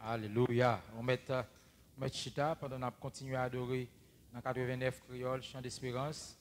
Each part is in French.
Alléluia. On met chita pendant qu'on continue à adorer dans 89 créole, chant d'espérance.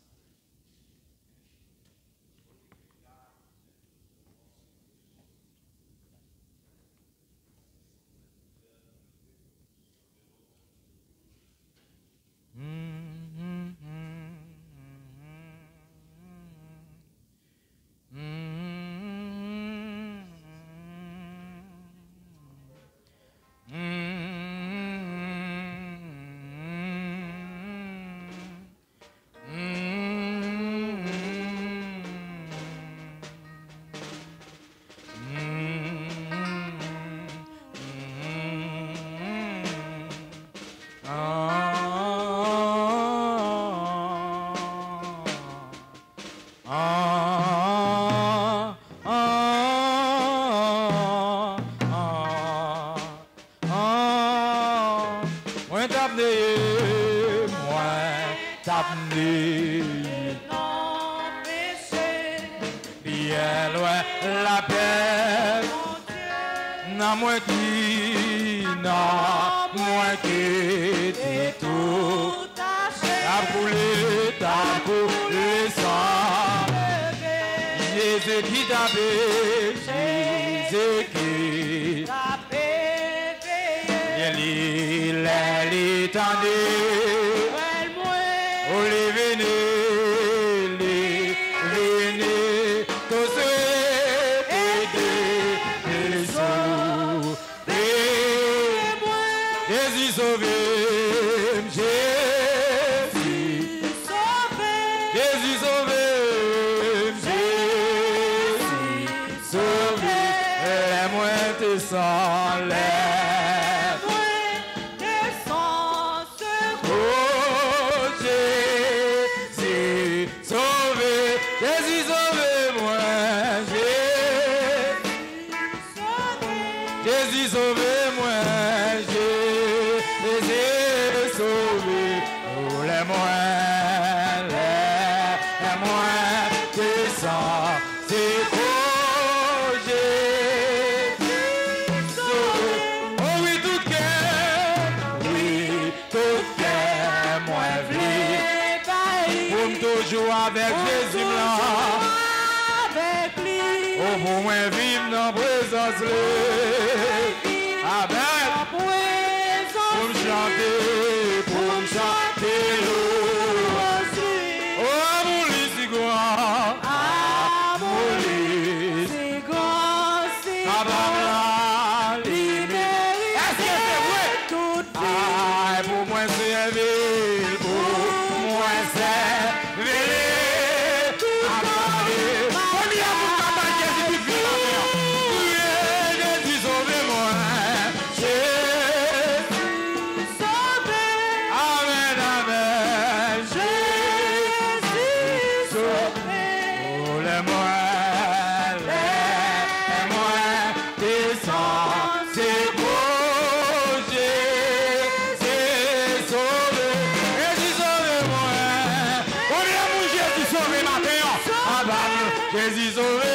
Jésus, sauvé,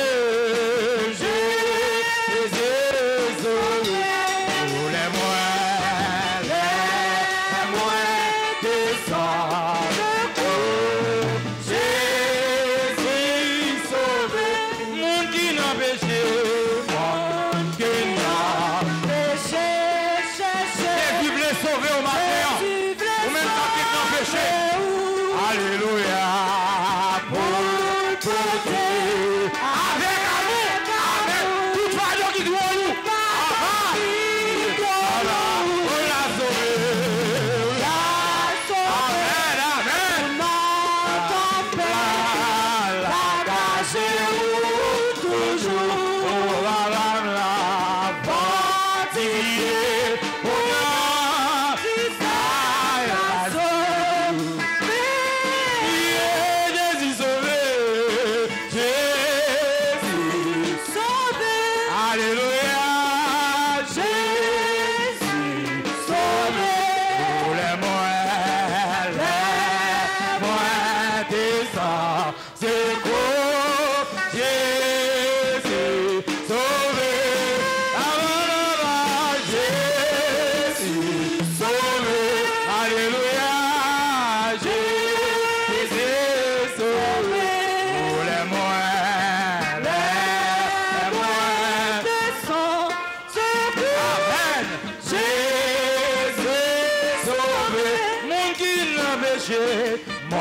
péché, mon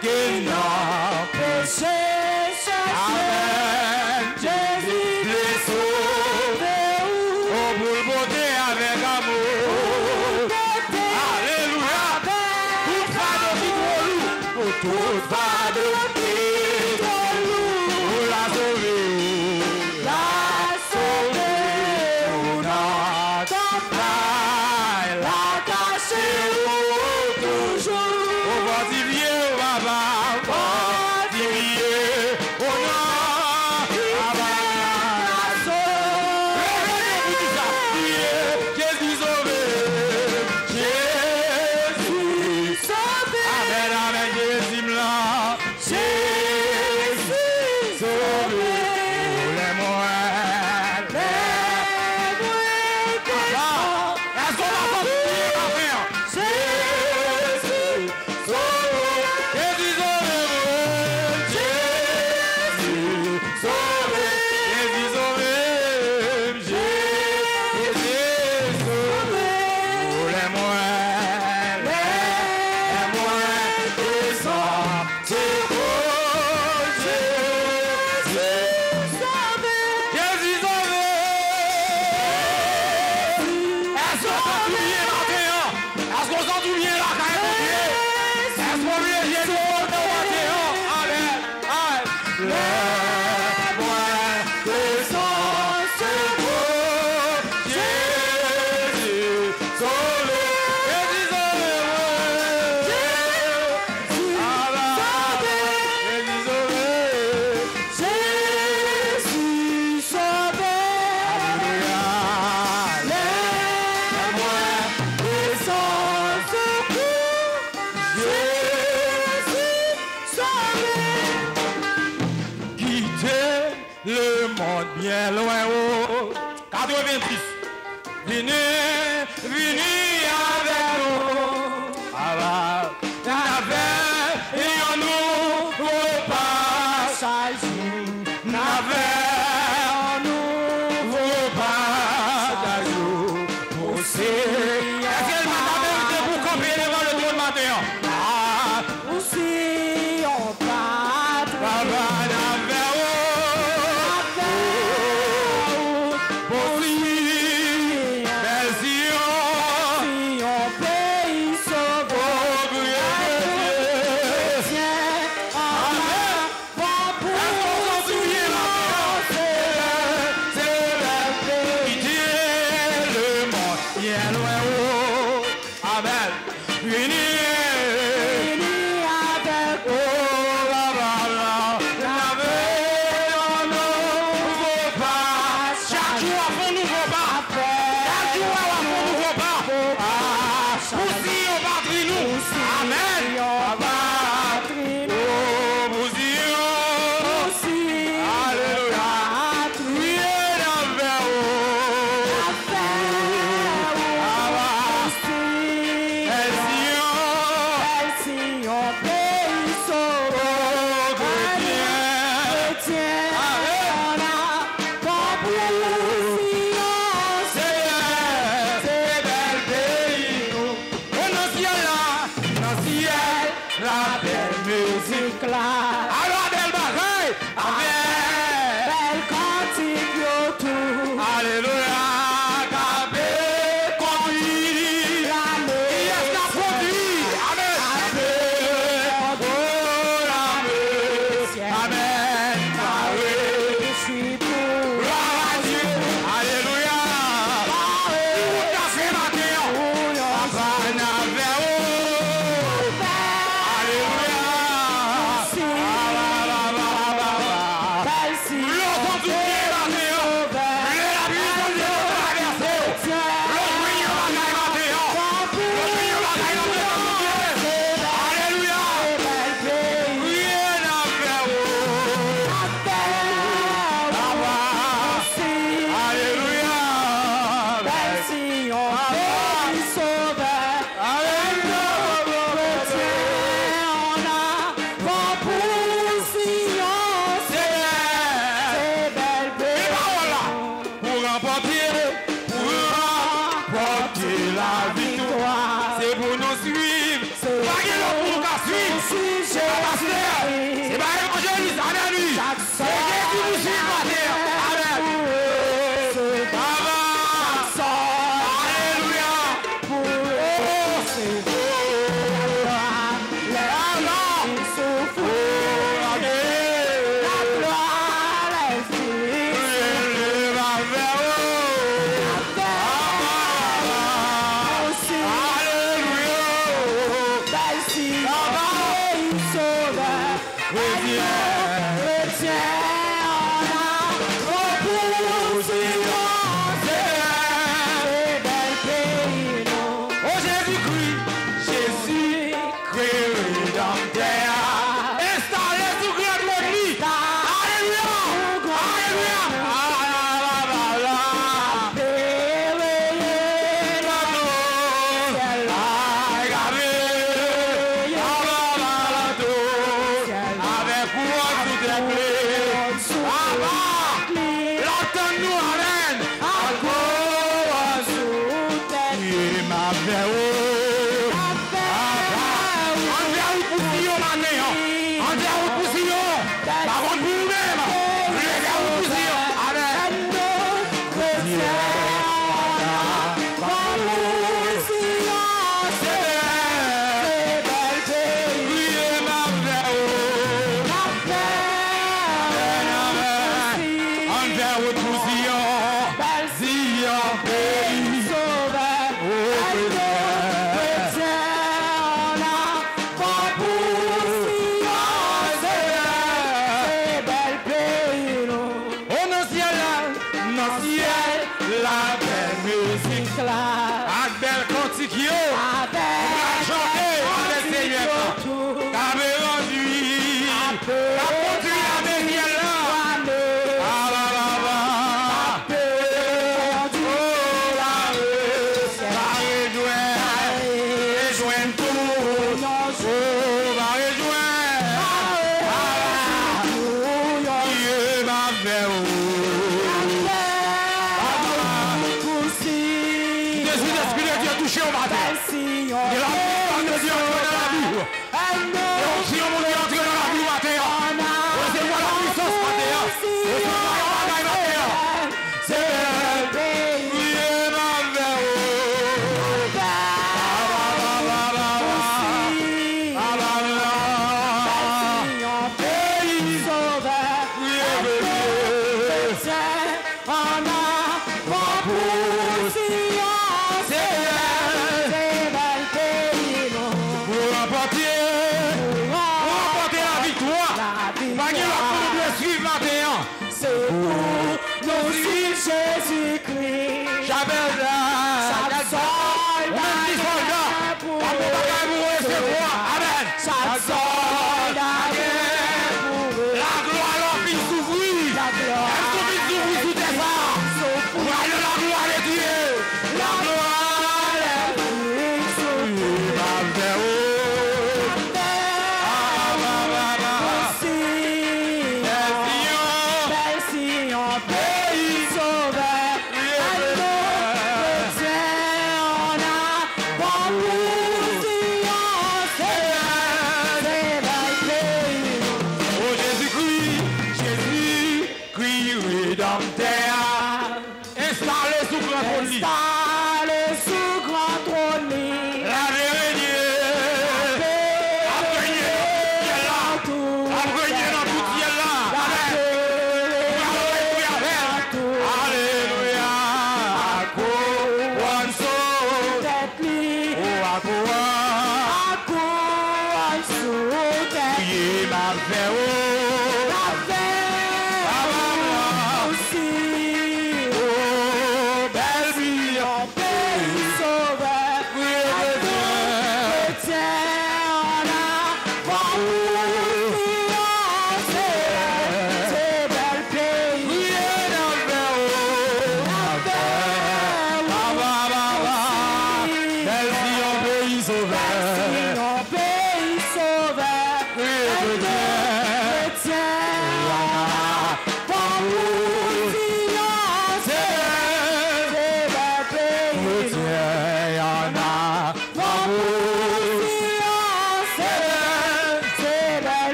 qui n'a péché. Amen. Jésus les sauve. Oh, pour le beauté avec amour. Alléluia. Tout fardeau qui trop lourd. Tout fardeau qui trop lourd. Pour la sauver. La sauver. On attend pas. La cacher toujours. Au fortifié, au baba. Fortifié. Au nom. Jésus sauvé. Jésus sauvé. Amen, amen, Jésus blanc. Jésus sauvé. Les moines. Est-ce qu'on va continuer à faire? Jésus sauvé. Jésus sauvé. Jésus sauvé. Jésus sauvé. Jésus sauvé. Les moines. Les moines. Ils sont Jésus sauvé. Jésus sauvé. Est-ce qu'on s'en souvient maintenant? Est-ce qu'on s'en souvient là quand même? Est-ce qu'on vient Jésus maintenant? Amen. Amen. Les moines. Ils sont Jésus sauvé. Jésus sauvé. Jésus sauvé. Jésus sauvé. Alléluia. Les moines. Ils sont Jésus sauvé. Quitter le monde bien loin. Oh. 86. Venez, venez avec nous. Ah, n'avait et en nous au passage. N'avait en nous au passage. Poussez. Est-ce qu'elle m'a vérité pour camper devant le trône matin? Ah, poussez en pas. Yeah.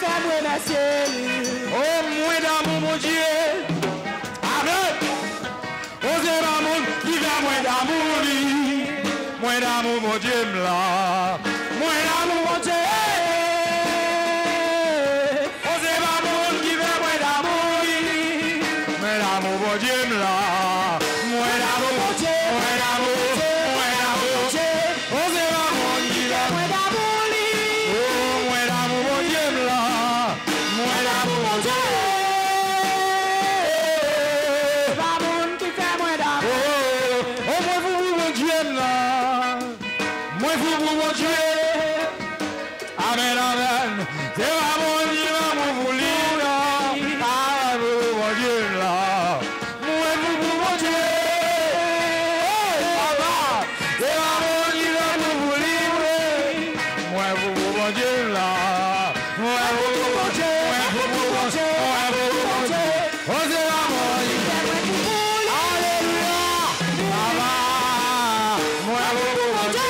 fait moi merci. Oh, moins d'amour, mon Dieu. Amen. Osez ma monde qui fait moins d'amour, lui. Moins d'amour, mon Dieu, là. Moins d'amour, mon Dieu. Osez ma monde qui fait moins d'amour, lui. Moins d'amour, mon Dieu, là. Moins d'amour, mon Dieu. Moins d'amour, moins d'amour. Osez ma monde qui fait moins d'amour, lui. Oh, moins d'amour, mon Dieu, là. Moins d'amour, mon Dieu. Amen, amen. C'est vraiment Dieu, mon Dieu, là. Mon Dieu, là. Moi, mon Dieu. Papa, c'est vraiment Dieu, mon Dieu. Moi, mon Dieu, là. Moi, mon Dieu. Moi, mon Dieu. Moi, mon Dieu. Oh, c'est vraiment Dieu. Alléluia. Papa, moi, mon Dieu.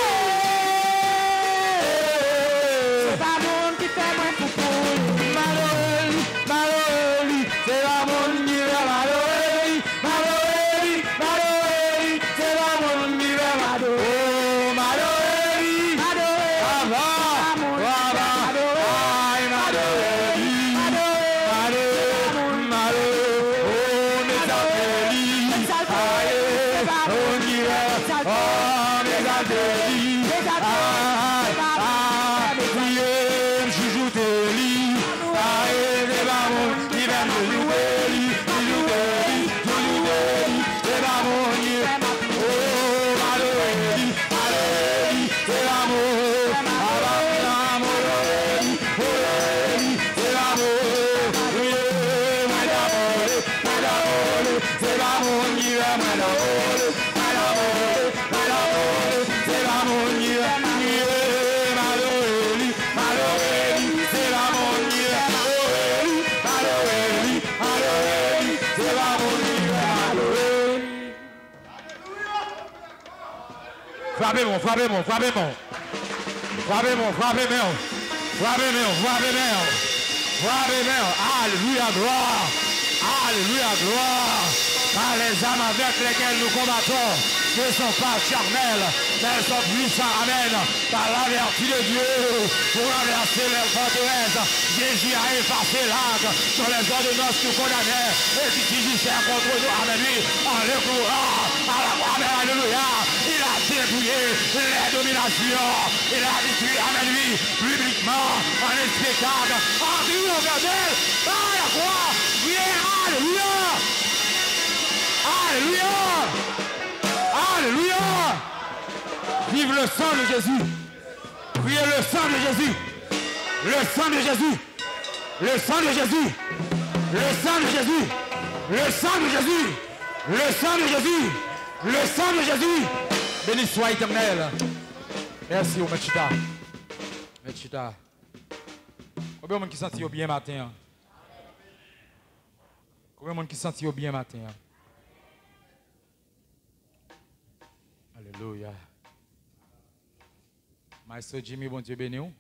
Frappez-moi, frappez-moi, frappez-moi. Frappez-moi, frappez-moi. Frappez-moi, frappez-moi. Frappez-moi. Alléluia, gloire. Alléluia, gloire. Car les âmes avec lesquelles nous combattons ne sont pas charnelles, mais elles sont puissantes, amen, par la vertu de Dieu, pour renverser les forteresses. Jésus a effacé l'arc sur les ordonnances qui condamnaient et qui saisissaient contre nous, amen, lui, en le courant, à la croix, amen, alléluia. Il a dépouillé les dominations, il a détruit, amen, lui, publiquement, en un spectacle, en triomphe d'elle, par la croix, viens, alléluia. Alléluia! Alléluia! Vive le sang de Jésus! Priez le sang de Jésus! Le sang de Jésus! Le sang de Jésus! Le sang de Jésus! Le sang de Jésus! Le sang de Jésus! Le sang de Jésus! Béni soit éternel! Merci au Mechita. Mechita. Combien de monde qui sentit bien matin? Combien de monde qui sentit bien matin? Alléluia. Maître Jimmy, bon Dieu béni. Nous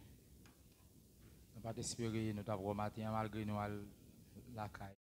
ne pas espérer nous t'avoir matin malgré nous à la caille.